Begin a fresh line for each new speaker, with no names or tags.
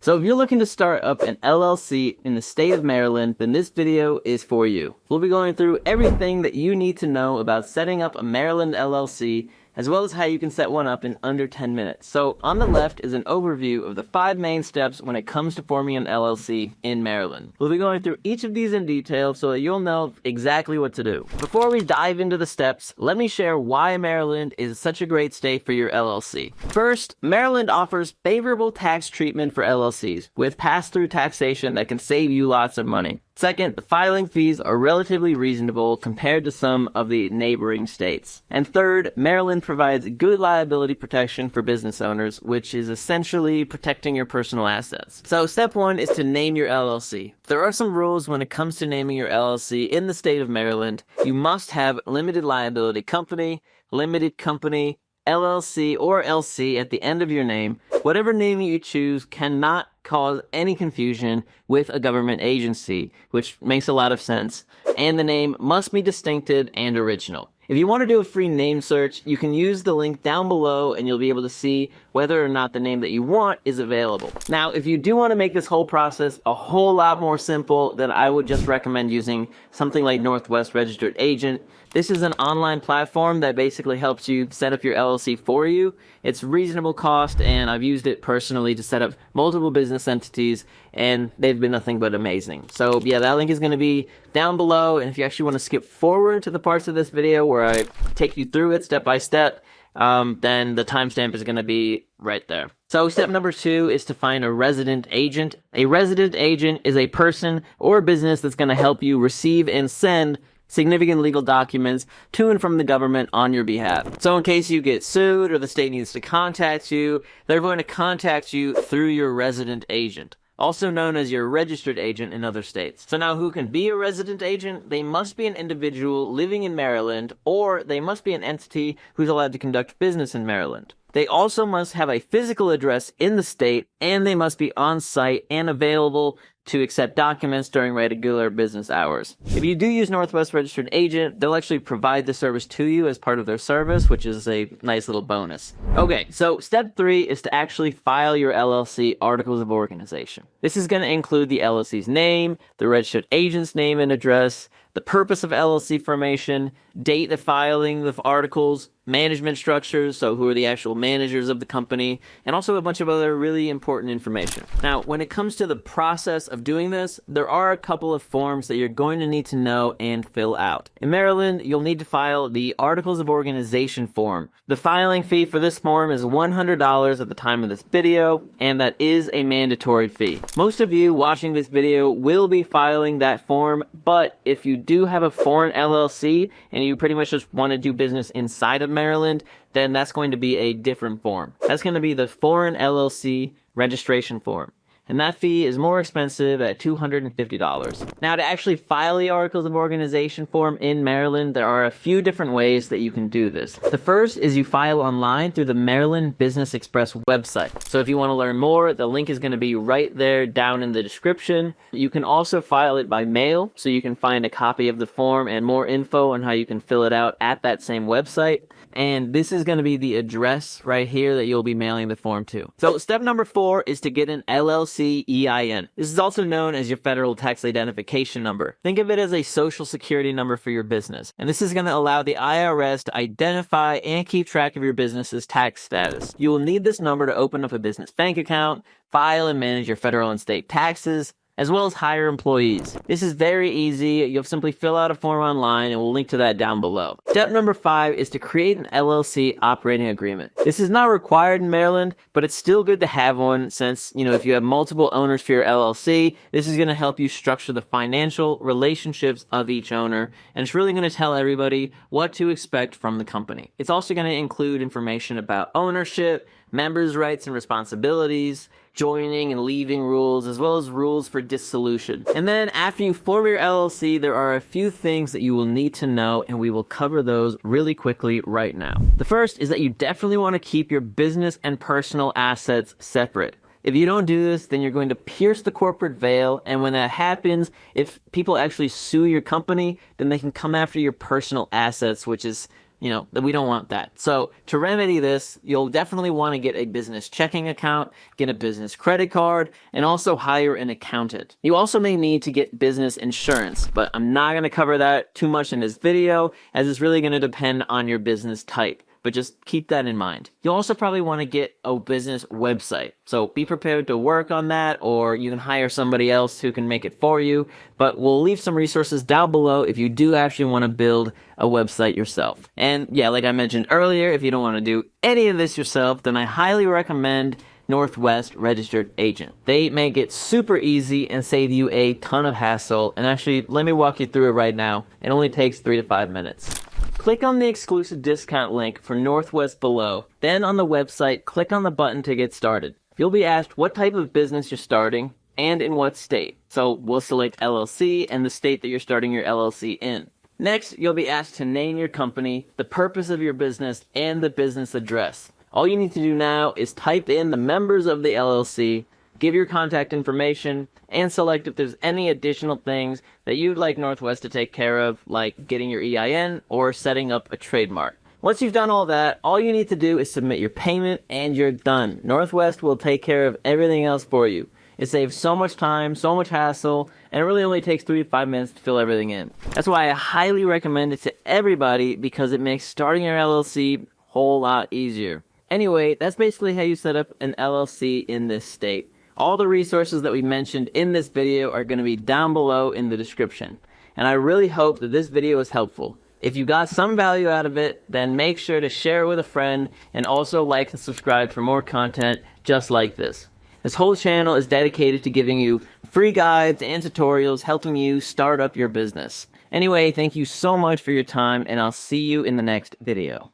So if you're looking to start up an LLC in the state of Maryland, then this video is for you. We'll be going through everything that you need to know about setting up a Maryland LLC, as well as how you can set one up in under 10 minutes. So on the left is an overview of the 5 main steps when it comes to forming an LLC in Maryland. We'll be going through each of these in detail so that you'll know exactly what to do. Before we dive into the steps, let me share why Maryland is such a great state for your LLC. First, Maryland offers favorable tax treatment for LLCs with pass-through taxation that can save you lots of money. Second, the filing fees are relatively reasonable compared to some of the neighboring states. And third, Maryland provides good liability protection for business owners, which is essentially protecting your personal assets. So step 1 is to name your LLC. There are some rules when it comes to naming your LLC in the state of Maryland. You must have limited liability company, limited company, LLC or LC at the end of your name. Whatever name you choose cannot cause any confusion with a government agency, which makes a lot of sense. And the name must be distinctive and original. If you want to do a free name search, you can use the link down below and you'll be able to see whether or not the name that you want is available. Now, if you do want to make this whole process a whole lot more simple, then I would just recommend using something like Northwest Registered Agent. This is an online platform that basically helps you set up your LLC for you. It's reasonable cost, and I've used it personally to set up multiple business entities, and they've been nothing but amazing. So yeah, that link is going to be down below, and if you actually want to skip forward to the parts of this video where I take you through it step by step, then the timestamp is going to be right there. So step number 2 is to find a resident agent. A resident agent is a person or business that's going to help you receive and send significant legal documents to and from the government on your behalf. So in case you get sued or the state needs to contact you, they're going to contact you through your resident agent, also known as your registered agent in other states. So now, who can be a resident agent? They must be an individual living in Maryland, or they must be an entity who's allowed to conduct business in Maryland. They also must have a physical address in the state, and they must be on site and available to accept documents during regular business hours. If you do use Northwest Registered Agent, they'll actually provide the service to you as part of their service, which is a nice little bonus. Okay, so step 3 is to actually file your LLC Articles of Organization. This is going to include the LLC's name, the registered agent's name and address, the purpose of LLC formation, date of filing of articles, management structures, so who are the actual managers of the company, and also a bunch of other really important information. Now, when it comes to the process of doing this, there are a couple of forms that you're going to need to know and fill out. In Maryland, you'll need to file the Articles of Organization form. The filing fee for this form is $100 at the time of this video, and that is a mandatory fee. Most of you watching this video will be filing that form, but if you do have a foreign LLC and you pretty much just want to do business inside of Maryland, then that's going to be a different form. That's going to be the Foreign LLC Registration Form. And that fee is more expensive at $250. Now, to actually file the Articles of Organization form in Maryland, there are a few different ways that you can do this. The first is you file online through the Maryland Business Express website. So if you want to learn more, the link is going to be right there down in the description. You can also file it by mail, so you can find a copy of the form and more info on how you can fill it out at that same website. And this is going to be the address right here that you'll be mailing the form to. So step number 4 is to get an LLC EIN. This is also known as your federal tax identification number. Think of it as a social security number for your business. And this is going to allow the IRS to identify and keep track of your business's tax status. You will need this number to open up a business bank account, file and manage your federal and state taxes, as well as hire employees. This is very easy. You'll simply fill out a form online, and we'll link to that down below. Step number 5 is to create an LLC operating agreement. This is not required in Maryland, but it's still good to have one since, if you have multiple owners for your LLC, this is going to help you structure the financial relationships of each owner, and it's really going to tell everybody what to expect from the company. It's also going to include information about ownership, members' rights and responsibilities, joining and leaving rules, as well as rules for dissolution. And then after you form your LLC, there are a few things that you will need to know, and we will cover those really quickly right now. The first is that you definitely want to keep your business and personal assets separate. If you don't do this, then you're going to pierce the corporate veil, and when that happens, if people actually sue your company, then they can come after your personal assets, which is that we don't want that. So to remedy this, you'll definitely want to get a business checking account, get a business credit card, and also hire an accountant. You also may need to get business insurance, but I'm not going to cover that too much in this video, as it's really going to depend on your business type. But just keep that in mind. You'll also probably want to get a business website. So be prepared to work on that, or you can hire somebody else who can make it for you. But we'll leave some resources down below if you do actually want to build a website yourself. And yeah, like I mentioned earlier, if you don't want to do any of this yourself, then I highly recommend Northwest Registered Agent. They make it super easy and save you a ton of hassle. And actually, let me walk you through it right now. It only takes 3 to 5 minutes. Click on the exclusive discount link for Northwest below. Then on the website, click on the button to get started. You'll be asked what type of business you're starting and in what state. So we'll select LLC and the state that you're starting your LLC in. Next, you'll be asked to name your company, the purpose of your business, and the business address. All you need to do now is type in the members of the LLC, give your contact information, and select if there's any additional things that you'd like Northwest to take care of, like getting your EIN or setting up a trademark. Once you've done all that, all you need to do is submit your payment and you're done. Northwest will take care of everything else for you. It saves so much time, so much hassle, and it really only takes 3 to 5 minutes to fill everything in. That's why I highly recommend it to everybody, because it makes starting your LLC a whole lot easier. Anyway, that's basically how you set up an LLC in this state. All the resources that we mentioned in this video are going to be down below in the description. And I really hope that this video is helpful. If you got some value out of it, then make sure to share it with a friend, and also like and subscribe for more content just like this. This whole channel is dedicated to giving you free guides and tutorials helping you start up your business. Anyway, thank you so much for your time, and I'll see you in the next video.